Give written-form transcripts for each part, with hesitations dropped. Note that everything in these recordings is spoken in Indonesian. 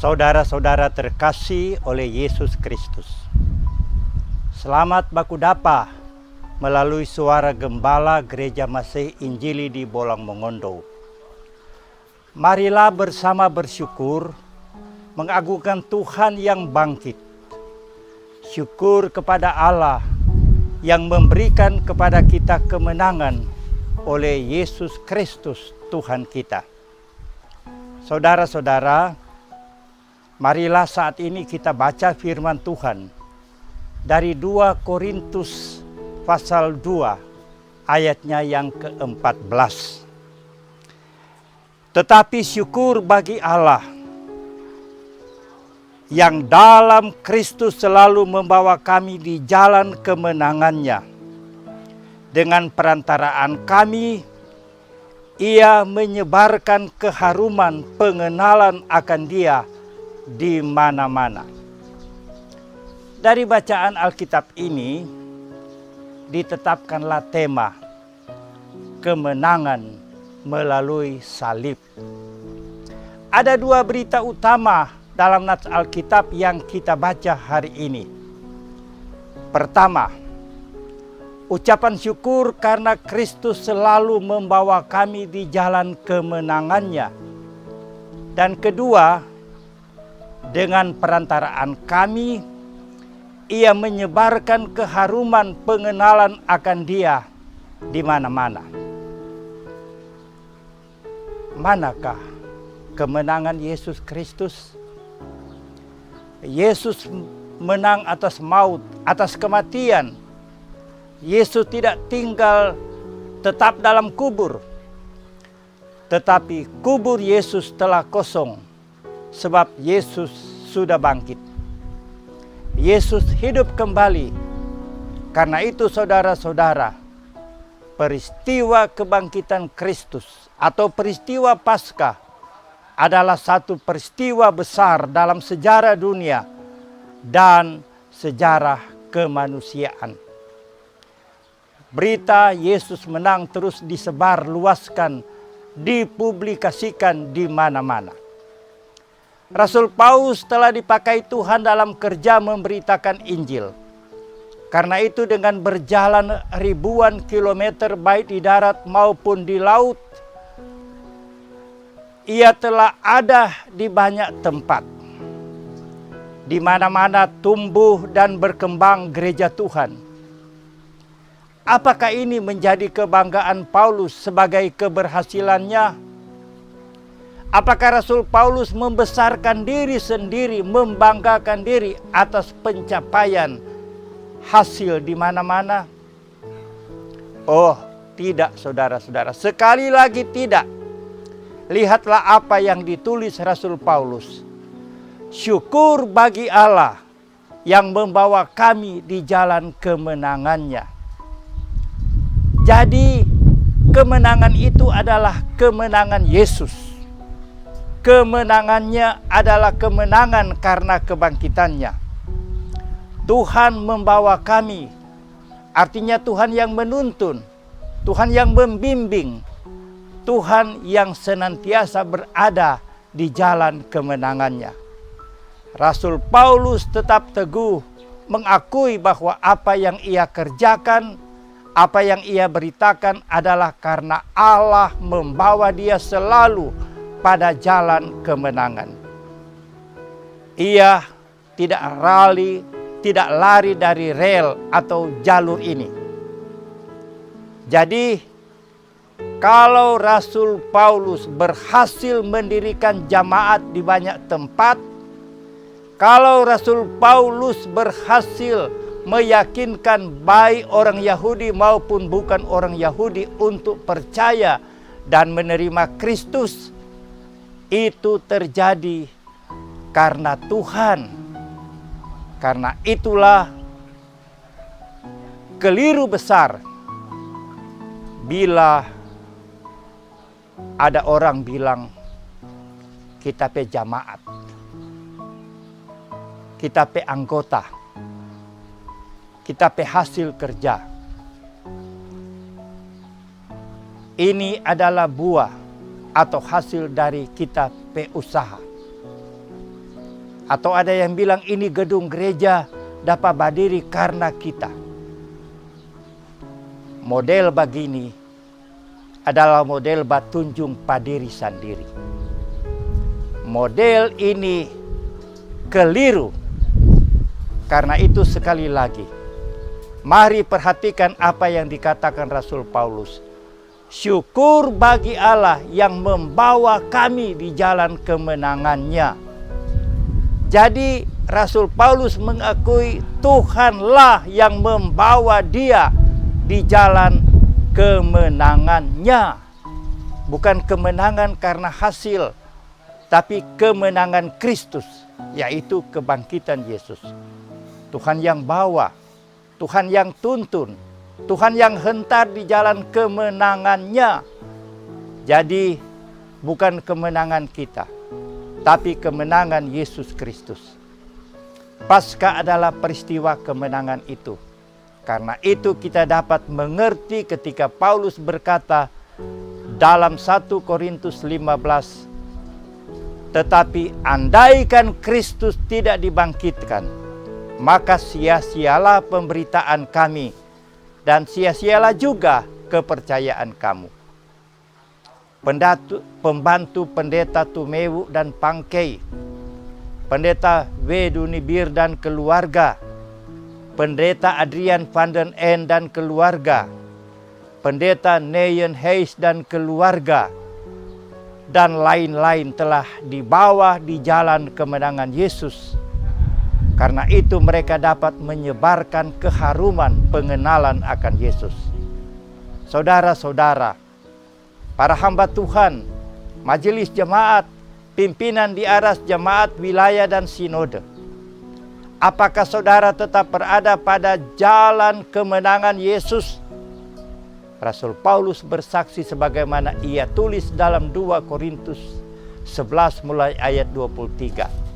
Saudara-saudara terkasih oleh Yesus Kristus, selamat baku dapa melalui suara gembala Gereja Masih Injili di Bolang Mongondo. Marilah bersama bersyukur mengagungkan Tuhan yang bangkit. Syukur kepada Allah yang memberikan kepada kita kemenangan oleh Yesus Kristus Tuhan kita. Saudara-saudara, marilah saat ini kita baca firman Tuhan dari 2 Korintus pasal 2 ayatnya yang ke-14. Tetapi syukur bagi Allah yang dalam Kristus selalu membawa kami di jalan kemenangannya. Dengan perantaraan kami, Ia menyebarkan keharuman pengenalan akan Dia di mana-mana. Dari bacaan Alkitab ini ditetapkanlah tema kemenangan melalui salib. Ada 2 berita utama dalam nats Alkitab yang kita baca hari ini. Pertama, ucapan syukur karena Kristus selalu membawa kami di jalan kemenangannya. Dan kedua, dengan perantaraan kami, Ia menyebarkan keharuman pengenalan akan Dia di mana-mana. Manakah kemenangan Yesus Kristus? Yesus menang atas maut, atas kematian. Yesus tidak tinggal tetap dalam kubur, tetapi kubur Yesus telah kosong sebab Yesus sudah bangkit. Yesus hidup kembali. Karena itu saudara-saudara, peristiwa kebangkitan Kristus atau peristiwa Paskah adalah satu peristiwa besar dalam sejarah dunia dan sejarah kemanusiaan. Berita Yesus menang terus disebar luaskan, dipublikasikan di mana-mana. Rasul Paulus telah dipakai Tuhan dalam kerja memberitakan Injil. Karena itu dengan berjalan ribuan kilometer baik di darat maupun di laut, Ia telah ada di banyak tempat. Di mana-mana tumbuh dan berkembang gereja Tuhan. Apakah ini menjadi kebanggaan Paulus sebagai keberhasilannya? Apakah Rasul Paulus membesarkan diri sendiri, membanggakan diri atas pencapaian hasil di mana-mana? Oh, tidak saudara-saudara. Sekali lagi tidak. Lihatlah apa yang ditulis Rasul Paulus. Syukur bagi Allah yang membawa kami di jalan kemenangannya. Jadi kemenangan itu adalah kemenangan Yesus. Kemenangannya adalah kemenangan karena kebangkitannya. Tuhan membawa kami, artinya Tuhan yang menuntun, Tuhan yang membimbing, Tuhan yang senantiasa berada di jalan kemenangannya. Rasul Paulus tetap teguh mengakui bahwa apa yang ia kerjakan, apa yang ia beritakan adalah karena Allah membawa dia selalu pada jalan kemenangan. Ia tidak lari dari rel atau jalur ini. Jadi, kalau Rasul Paulus berhasil mendirikan jamaat di banyak tempat, kalau Rasul Paulus berhasil meyakinkan baik orang Yahudi maupun bukan orang Yahudi untuk percaya dan menerima Kristus, itu terjadi karena Tuhan. Karena itulah keliru besar bila ada orang bilang kita pe jamaat, kita pe anggota, kita pe hasil kerja. Ini adalah buah atau hasil dari kita pe usaha. Atau ada yang bilang ini gedung gereja dapat berdiri karena kita. Model begini adalah model batunjung padiri sendiri. Model ini keliru. Karena itu sekali lagi, mari perhatikan apa yang dikatakan Rasul Paulus. Syukur bagi Allah yang membawa kami di jalan kemenangannya. Jadi Rasul Paulus mengakui Tuhanlah yang membawa dia di jalan kemenangannya. Bukan kemenangan karena hasil, tapi kemenangan Kristus, yaitu kebangkitan Yesus. Tuhan yang bawa, Tuhan yang tuntun, Tuhan yang hentar di jalan kemenangannya. Jadi bukan kemenangan kita, tapi kemenangan Yesus Kristus. Paskah adalah peristiwa kemenangan itu. Karena itu kita dapat mengerti ketika Paulus berkata dalam 1 Korintus 15, tetapi andaikan Kristus tidak dibangkitkan, maka sia-sialah pemberitaan kami dan sia-sialah juga kepercayaan kamu. Pembantu pendeta Tumewu dan Pangkei, pendeta W. Dunibir dan keluarga, pendeta Adrian van den En dan keluarga, pendeta Neyen Hayes dan keluarga, dan lain-lain telah dibawa di jalan kemenangan Yesus. Karena itu mereka dapat menyebarkan keharuman pengenalan akan Yesus. Saudara-saudara, para hamba Tuhan, majelis jemaat, pimpinan di aras jemaat wilayah dan sinode. Apakah saudara tetap berada pada jalan kemenangan Yesus? Rasul Paulus bersaksi sebagaimana ia tulis dalam 2 Korintus 11 mulai ayat 23.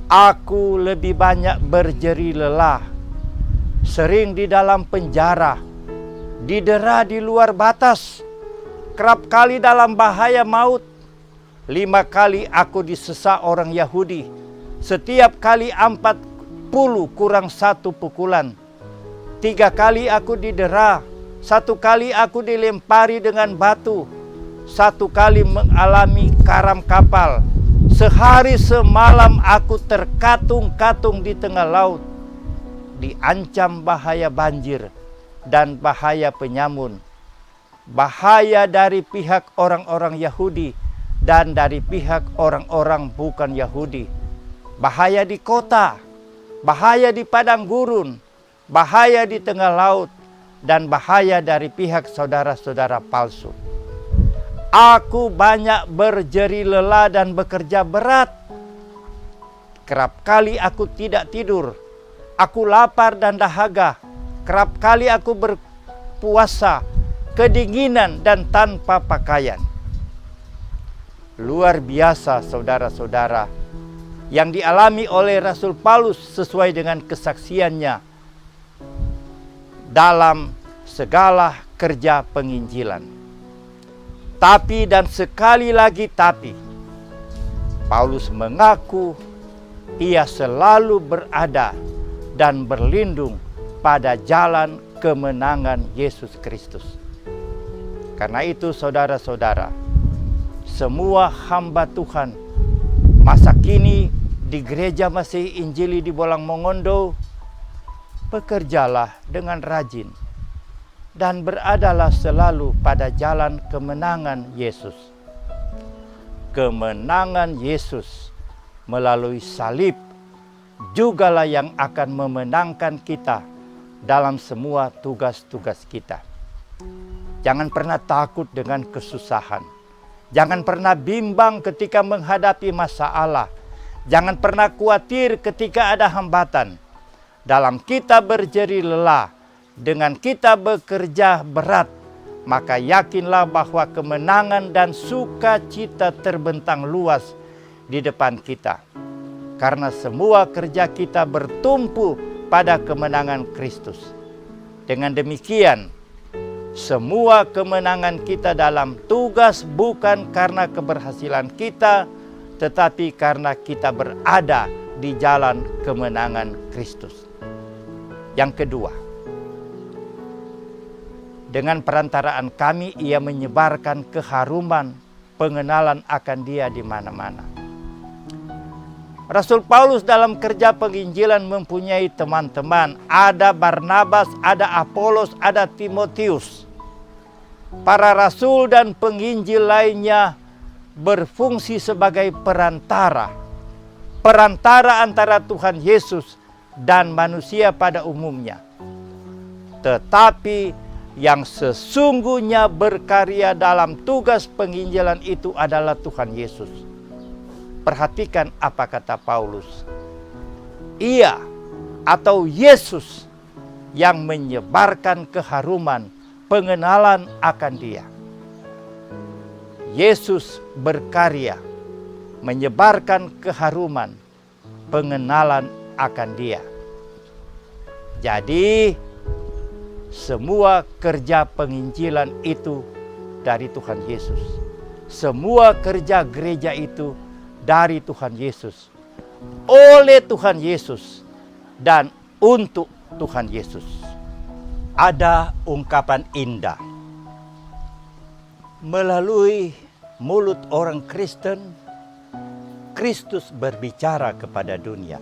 Aku lebih banyak berjeri lelah, sering di dalam penjara, didera di luar batas, kerap kali dalam bahaya maut. 5 kali aku disesa orang Yahudi, setiap kali 40 kurang 1 pukulan. 3 kali aku didera, 1 kali aku dilempari dengan batu, 1 kali mengalami karam kapal. Sehari semalam aku terkatung-katung di tengah laut, diancam bahaya banjir dan bahaya penyamun, bahaya dari pihak orang-orang Yahudi dan dari pihak orang-orang bukan Yahudi, bahaya di kota, bahaya di padang gurun, bahaya di tengah laut, dan bahaya dari pihak saudara-saudara palsu. Aku banyak berjeri lelah dan bekerja berat. Kerap kali aku tidak tidur. Aku lapar dan dahaga. Kerap kali aku berpuasa, kedinginan dan tanpa pakaian. Luar biasa saudara-saudara yang dialami oleh Rasul Paulus sesuai dengan kesaksiannya dalam segala kerja penginjilan. Tapi dan sekali lagi tapi, Paulus mengaku ia selalu berada dan berlindung pada jalan kemenangan Yesus Kristus. Karena itu saudara-saudara, semua hamba Tuhan masa kini di Gereja Masihi Injili di Bolang Mongondo, bekerjalah dengan rajin dan beradalah selalu pada jalan kemenangan Yesus. Kemenangan Yesus melalui salib jugalah yang akan memenangkan kita dalam semua tugas-tugas kita. Jangan pernah takut dengan kesusahan. Jangan pernah bimbang ketika menghadapi masalah. Jangan pernah khawatir ketika ada hambatan. Dalam kita berjeri lelah, dengan kita bekerja berat, maka yakinlah bahwa kemenangan dan sukacita terbentang luas di depan kita. Karena semua kerja kita bertumpu pada kemenangan Kristus. Dengan demikian, semua kemenangan kita dalam tugas bukan karena keberhasilan kita, tetapi karena kita berada di jalan kemenangan Kristus. Yang kedua, dengan perantaraan kami Ia menyebarkan keharuman pengenalan akan Dia di mana-mana. Rasul Paulus dalam kerja penginjilan mempunyai teman-teman. Ada Barnabas, ada Apolos, ada Timotius. Para rasul dan penginjil lainnya berfungsi sebagai perantara. Perantara antara Tuhan Yesus dan manusia pada umumnya. Tetapi yang sesungguhnya berkarya dalam tugas penginjilan itu adalah Tuhan Yesus. Perhatikan apa kata Paulus. Ia atau Yesus yang menyebarkan keharuman pengenalan akan Dia. Yesus berkarya menyebarkan keharuman pengenalan akan Dia. Jadi semua kerja penginjilan itu dari Tuhan Yesus. Semua kerja gereja itu dari Tuhan Yesus, oleh Tuhan Yesus, dan untuk Tuhan Yesus. Ada ungkapan indah. Melalui mulut orang Kristen, Kristus berbicara kepada dunia.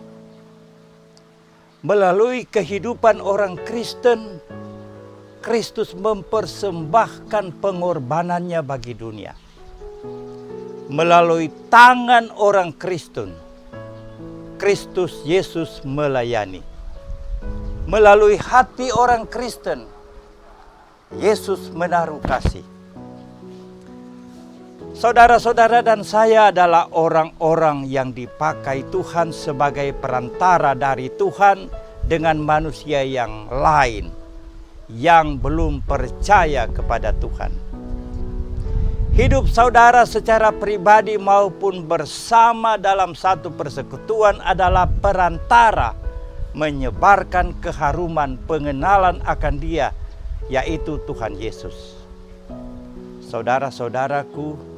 Melalui kehidupan orang Kristen, Kristus mempersembahkan pengorbanannya bagi dunia. Melalui tangan orang Kristen, Kristus Yesus melayani. Melalui hati orang Kristen, Yesus menaruh kasih. Saudara-saudara dan saya adalah orang-orang yang dipakai Tuhan sebagai perantara dari Tuhan dengan manusia yang lain yang belum percaya kepada Tuhan. Hidup saudara secara pribadi maupun bersama dalam satu persekutuan adalah perantara menyebarkan keharuman pengenalan akan Dia, yaitu Tuhan Yesus. Saudara-saudaraku,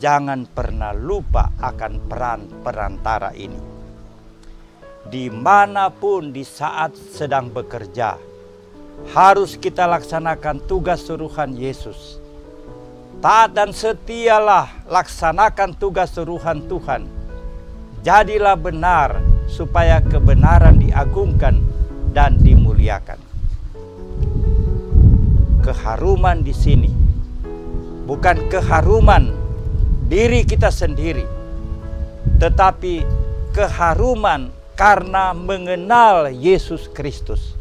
jangan pernah lupa akan peran perantara ini. Dimanapun di saat sedang bekerja, harus kita laksanakan tugas suruhan Yesus. Taat dan setialah laksanakan tugas suruhan Tuhan. Jadilah benar supaya kebenaran diagungkan dan dimuliakan. Keharuman di sini bukan keharuman diri kita sendiri, tetapi keharuman karena mengenal Yesus Kristus.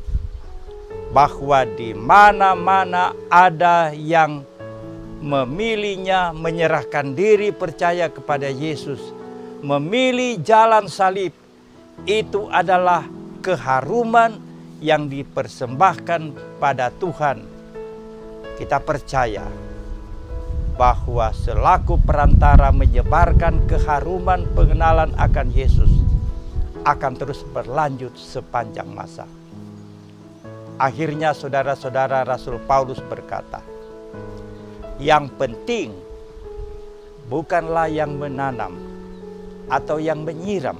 Bahwa di mana-mana ada yang memilihnya, menyerahkan diri percaya kepada Yesus, memilih jalan salib, itu adalah keharuman yang dipersembahkan pada Tuhan. Kita percaya bahwa selaku perantara menyebarkan keharuman pengenalan akan Yesus akan terus berlanjut sepanjang masa. Akhirnya saudara-saudara, Rasul Paulus berkata, yang penting bukanlah yang menanam atau yang menyiram,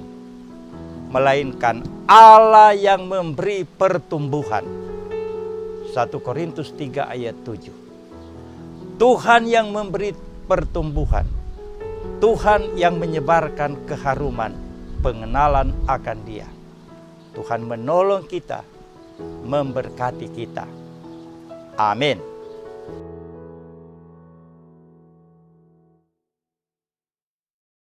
melainkan Allah yang memberi pertumbuhan. 1 Korintus 3 ayat 7. Tuhan yang memberi pertumbuhan. Tuhan yang menyebarkan keharuman pengenalan akan Dia. Tuhan menolong kita, memberkati kita. Amin.